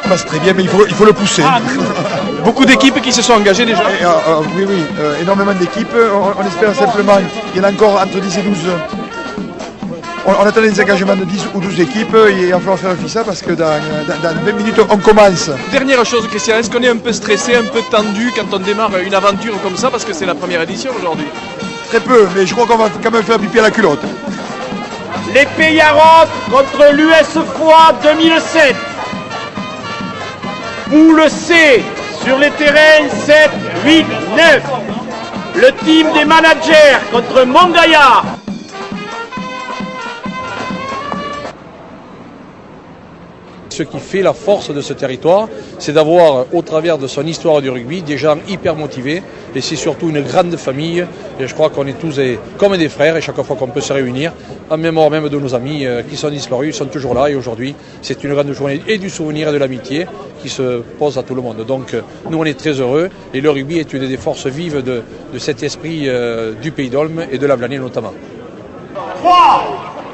Passe très bien, mais il faut le pousser. Beaucoup d'équipes qui se sont engagées déjà. Oui, énormément d'équipes. On espère simplement qu'il y en a encore entre 10 et 12. On attend des engagements de 10 ou 12 équipes et il va falloir faire ça parce que dans 20 minutes on commence. Dernière chose, Christian, est-ce qu'on est un peu stressé, un peu tendu quand on démarre une aventure comme ça parce que c'est la première édition aujourd'hui? Très peu, mais je crois qu'on va quand même faire pipi à la culotte. Les Pays Arabes contre l'US Froid 2007. Poule C, sur les terrains 7, 8, 9. Le team des managers contre Montgaillard. Ce qui fait la force de ce territoire, c'est d'avoir, au travers de son histoire du rugby, des gens hyper motivés. Et c'est surtout une grande famille. Et je crois qu'on est tous comme des frères. Et chaque fois qu'on peut se réunir, en mémoire même de nos amis qui sont disparus, ils sont toujours là. Et aujourd'hui, c'est une grande journée et du souvenir et de l'amitié qui se pose à tout le monde. Donc nous, on est très heureux. Et le rugby est une des forces vives de cet esprit du Pays d'Olme et de l'Avlanais notamment.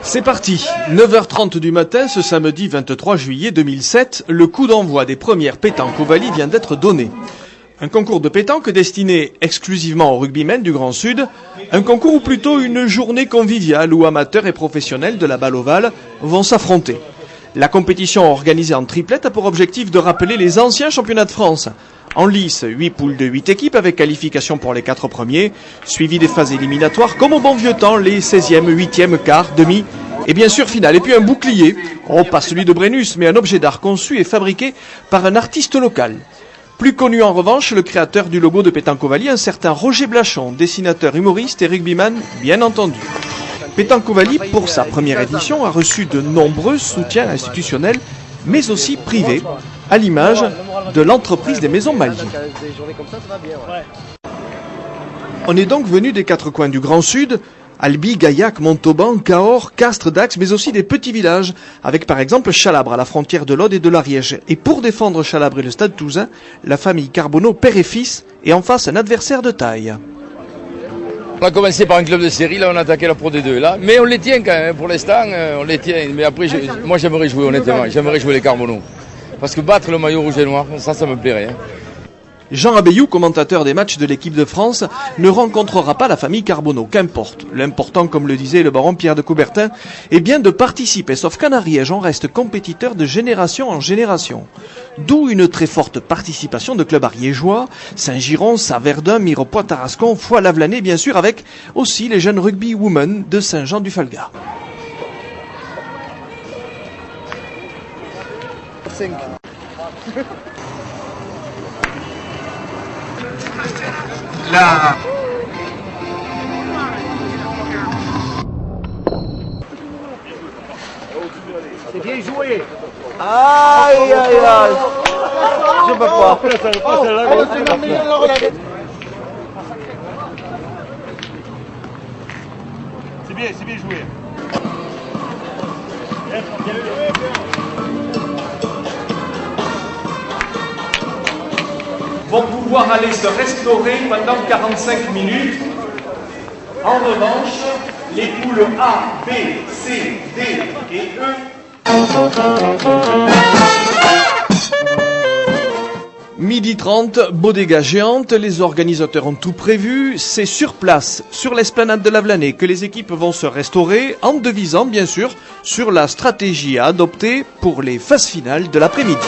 C'est parti, 9h30 du matin, ce samedi 23 juillet 2007, le coup d'envoi des premières pétanques Ovalie vient d'être donné. Un concours de pétanque destiné exclusivement aux rugbymen du Grand Sud, un concours ou plutôt une journée conviviale où amateurs et professionnels de la balle ovale vont s'affronter. La compétition organisée en triplette a pour objectif de rappeler les anciens championnats de France. En lice, 8 poules de 8 équipes avec qualification pour les 4 premiers, suivi des phases éliminatoires comme au bon vieux temps, les 16e, 8e, quart, demi et bien sûr finale. Et puis un bouclier, pas celui de Brennus, mais un objet d'art conçu et fabriqué par un artiste local. Plus connu en revanche, le créateur du logo de Pétanque Ovalie, un certain Roger Blachon, dessinateur, humoriste et rugbyman, bien entendu. Pétanque Ovalie, pour sa première édition, a reçu de nombreux soutiens institutionnels, mais aussi privés, à l'image de l'entreprise des Maisons Malier. On est donc venu des 4 coins du Grand Sud, Albi, Gaillac, Montauban, Cahors, Castres, Dax, mais aussi des petits villages, avec par exemple Chalabre à la frontière de l'Aude et de l'Ariège. Et pour défendre Chalabre et le Stade Toulousain, la famille Carbonneau, père et fils, est en face un adversaire de taille. On a commencé par un club de série, là on a attaqué la Pro D2 là, mais on les tient quand même, pour l'instant on les tient, mais après moi j'aimerais jouer honnêtement, j'aimerais jouer les Carbonneaux, parce que battre le maillot rouge et noir, ça me plairait. Hein. Jean Abeyou, commentateur des matchs de l'équipe de France, ne rencontrera pas la famille Carbonneau, qu'importe. L'important, comme le disait le baron Pierre de Coubertin, est bien de participer, sauf qu'en Ariège, on reste compétiteur de génération en génération. D'où une très forte participation de clubs ariégeois, Saint-Giron, Saverdun, Mirepoix, Tarascon, Foix-Lavlanais, bien sûr, avec aussi les jeunes rugby women de Saint-Jean-du-Falga. Là. C'est bien joué. Aïe aïe aïe. Je peux pas. C'est bien joué. Vont pouvoir aller se restaurer pendant 45 minutes. En revanche, les poules A, B, C, D et E. Midi 30, bodega géante, les organisateurs ont tout prévu, c'est sur place, sur l'esplanade de l'Avlanais, que les équipes vont se restaurer, en devisant bien sûr sur la stratégie à adopter pour les phases finales de l'après-midi.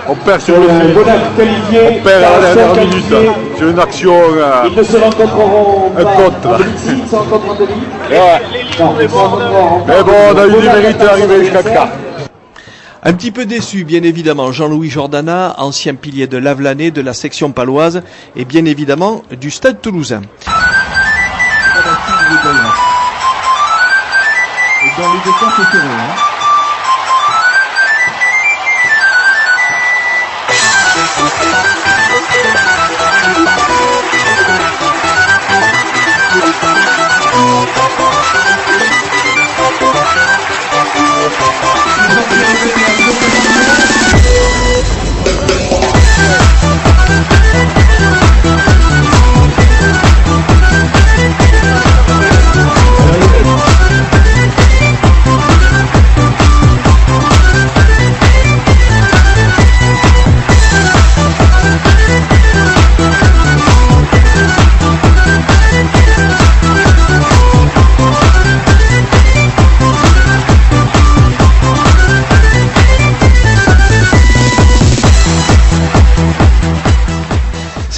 On perd sur le on perd à la dernière minute sur une action Ils se rencontreront un contre. Mais bon, on a eu du mérite d'arriver jusqu'à 4. Un petit peu déçu, bien évidemment, Jean-Louis Jordana, ancien pilier de Lavelanet, de la section paloise et bien évidemment du Stade Toulousain. Dans les deux camps, c'est serré,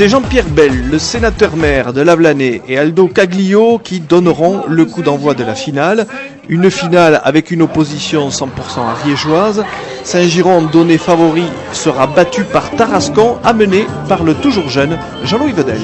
C'est Jean-Pierre Bell, le sénateur-maire de Lavelanet, et Aldo Caglio qui donneront le coup d'envoi de la finale. Une finale avec une opposition 100% ariégeoise. Saint-Giron, donné favori, sera battu par Tarascon, amené par le toujours jeune Jean-Louis Vedel.